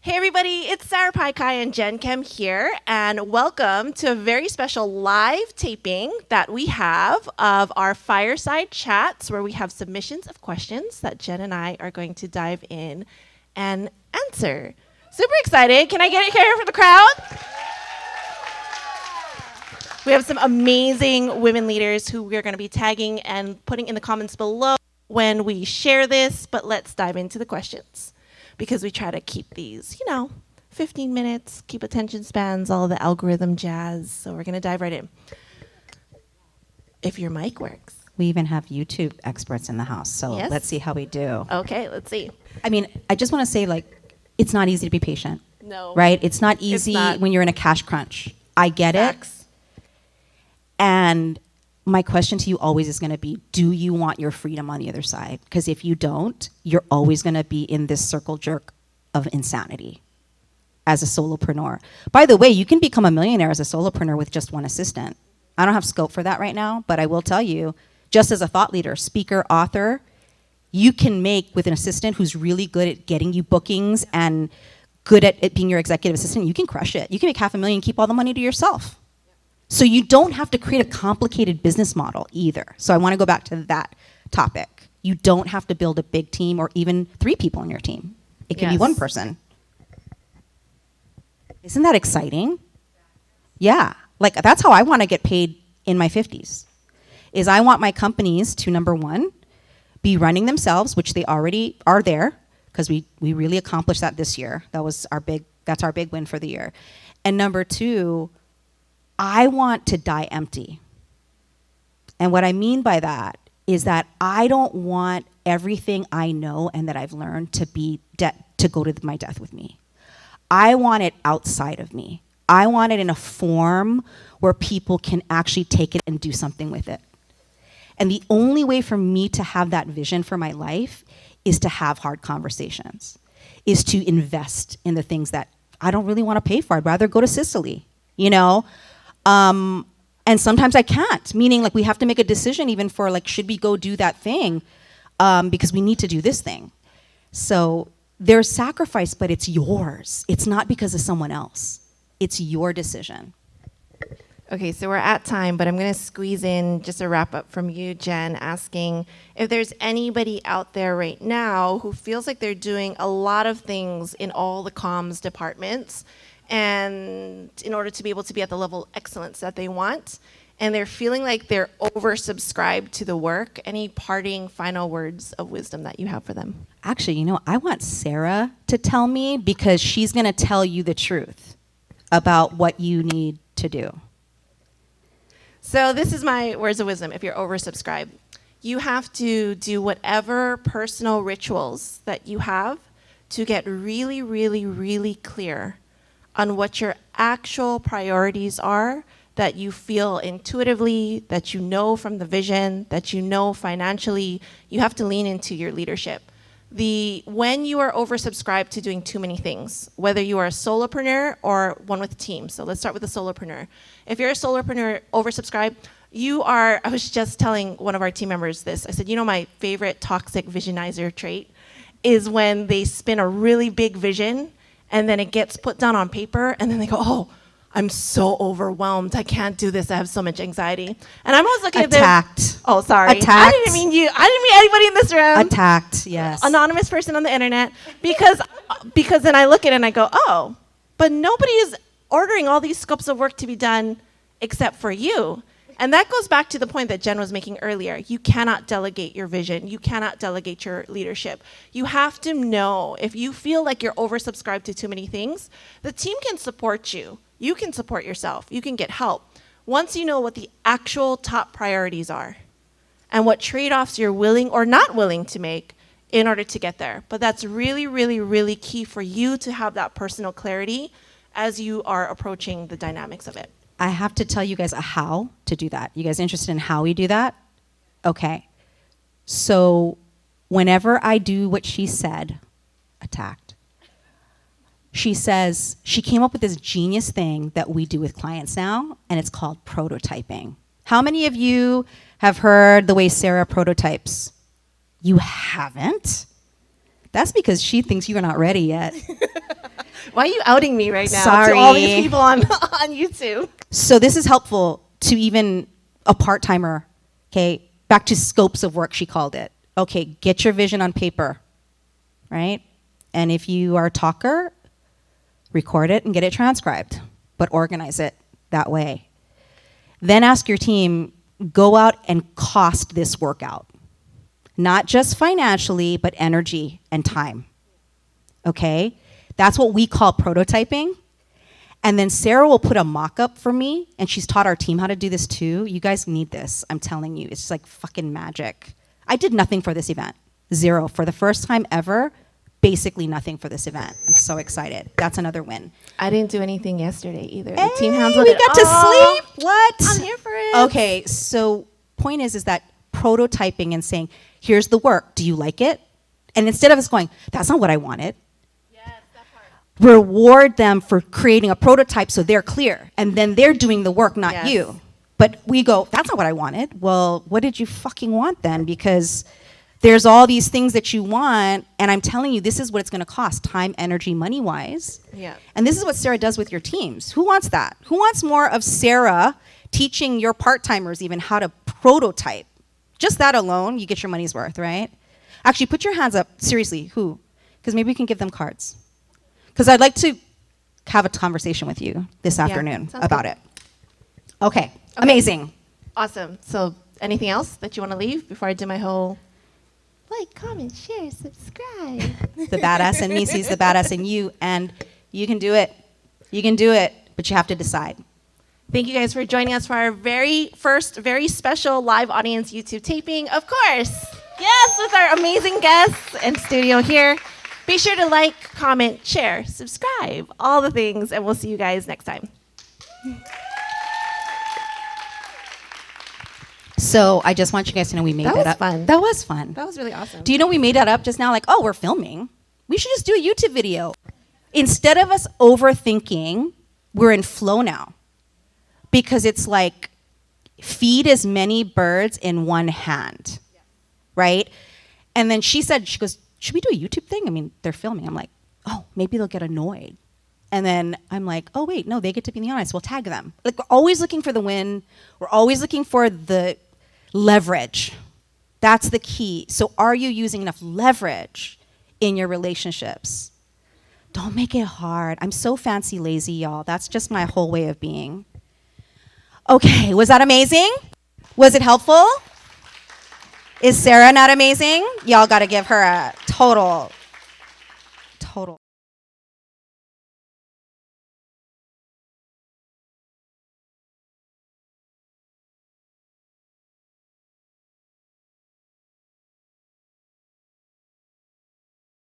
Hey everybody, it's Sarah Paikai and Jen Kem here, and welcome to a very special live taping that we have of our Fireside Chats, where we have submissions of questions that Jen and I are going to dive in and answer. Super excited. Can I get it here for the crowd? We have some amazing women leaders who we're going to be tagging and putting in the comments below when we share this, but let's dive into the questions. Because we try to keep these, 15 minutes, keep attention spans, all the algorithm jazz. So we're going to dive right in. If your mic works. We even have YouTube experts in the house, so Yes. Let's see how we do. Okay, let's see. I mean, I just want to say, it's not easy to be patient. No. Right? It's not easy not. when you're in a cash crunch. I get Facts. it. And my question to you always is going to be, do you want your freedom on the other side? Because if you don't, you're always going to be in this circle jerk of insanity as a solopreneur. By the way, you can become a millionaire as a solopreneur with just one assistant. I don't have scope for that right now, but I will tell you, just as a thought leader, speaker, author, you can make with an assistant who's really good at getting you bookings and good at it being your executive assistant, you can crush it. You can make $500,000 and keep all the money to yourself. So you don't have to create a complicated business model either. So I want to go back to that topic. You don't have to build a big team or even 3 people on your team. It can be Yes. 1 person. Isn't that exciting? Yeah. That's how I want to get paid in my 50s. Is I want my companies to, number 1, be running themselves, which they already are there, because we really accomplished that this year. That's our big win for the year. And number 2, I want to die empty. And what I mean by that is that I don't want everything I know and that I've learned to go to my death with me. I want it outside of me. I want it in a form where people can actually take it and do something with it. And the only way for me to have that vision for my life is to have hard conversations, is to invest in the things that I don't really want to pay for. I'd rather go to Sicily, and sometimes I can't, meaning we have to make a decision even for should we go do that thing because we need to do this thing. So there's sacrifice, but it's yours. It's not because of someone else. It's your decision. Okay, so we're at time, but I'm going to squeeze in just a wrap up from you, Jen, asking if there's anybody out there right now who feels like they're doing a lot of things in all the comms departments, and in order to be able to be at the level of excellence that they want, and they're feeling like they're oversubscribed to the work, any parting final words of wisdom that you have for them? Actually, I want Sarah to tell me, because she's going to tell you the truth about what you need to do. So this is my words of wisdom if you're oversubscribed. You have to do whatever personal rituals that you have to get really, really, really clear on what your actual priorities are, that you feel intuitively, that you know from the vision, that you know financially. You have to lean into your leadership. When you are oversubscribed to doing too many things, whether you are a solopreneur or one with a team. So let's start with the solopreneur. If you're a solopreneur oversubscribed, I was just telling one of our team members this. I said, my favorite toxic visionizer trait is when they spin a really big vision and then it gets put down on paper, and then they go, oh, I'm so overwhelmed. I can't do this. I have so much anxiety. And I'm always looking at them. Attacked. Oh, sorry. Attacked. I didn't mean you. I didn't mean anybody in this room. Attacked, yes. Anonymous person on the internet. Because then I look at it and I go, oh, but nobody is ordering all these scopes of work to be done except for you. And that goes back to the point that Jen was making earlier. You cannot delegate your vision. You cannot delegate your leadership. You have to know, if you feel like you're oversubscribed to too many things, the team can support you. You can support yourself. You can get help. Once you know what the actual top priorities are and what trade-offs you're willing or not willing to make in order to get there. But that's really, really, really key for you to have that personal clarity as you are approaching the dynamics of it. I have to tell you guys how to do that. You guys interested in how we do that? Okay. So whenever I do what she said, attacked, she says, she came up with this genius thing that we do with clients now, and it's called prototyping. How many of you have heard the way Sarah prototypes? You haven't? That's because she thinks you're not ready yet. Why are you outing me right now to all these Sorry. people on YouTube? So this is helpful to even a part-timer, okay? Back to scopes of work, she called it. Okay, get your vision on paper, right? And if you are a talker, record it and get it transcribed, but organize it that way. Then ask your team, go out and cost this workout. Not just financially, but energy and time, okay? That's what we call prototyping. And then Sarah will put a mock-up for me, and she's taught our team how to do this too. You guys need this, I'm telling you. It's just like fucking magic. I did nothing for this event. Zero. For the first time ever, basically nothing for this event. I'm so excited. That's another win. I didn't do anything yesterday either. Hey, The team handled we it. got to sleep. What? I'm here for it. Okay, so point is that prototyping and saying, here's the work. Do you like it? And instead of us going, that's not what I wanted. Reward them for creating a prototype so they're clear. And then they're doing the work, not Yes. you. But we go, that's not what I wanted. Well, what did you fucking want then? Because there's all these things that you want, and I'm telling you, this is what it's going to cost, time, energy, money-wise. Yeah. And this is what Sarah does with your teams. Who wants that? Who wants more of Sarah teaching your part-timers even how to prototype? Just that alone, you get your money's worth, right? Actually, put your hands up. Seriously, who? Because maybe we can give them cards. Because I'd like to have a conversation with you this afternoon sounds about good. it. Okay, amazing. Awesome. So anything else that you want to leave before I do my whole like, comment, share, subscribe? The badass in me sees the badass in you, and you can do it. You can do it, but you have to decide. Thank you guys for joining us for our very first, very special live audience YouTube taping, of course. Yes, with our amazing guests and studio here. Be sure to like, comment, share, subscribe, all the things, and we'll see you guys next time. So I just want you guys to know we made That that was up. fun. That was fun. That was really awesome. Do you know we made that up just now? Like, oh, we're filming. We should just do a YouTube video. Instead of us overthinking, we're in flow now. Because it's like, feed as many birds in one hand, right? And then she goes, should we do a YouTube thing? I mean, they're filming. I'm like, oh, maybe they'll get annoyed. And then I'm like, oh, wait, no, they get to be in the audience. We'll tag them. Like, we're always looking for the win. We're always looking for the leverage. That's the key. So are you using enough leverage in your relationships? Don't make it hard. I'm so fancy lazy, y'all. That's just my whole way of being. Okay, was that amazing? Was it helpful? Is Sarah not amazing? Y'all got to give her a total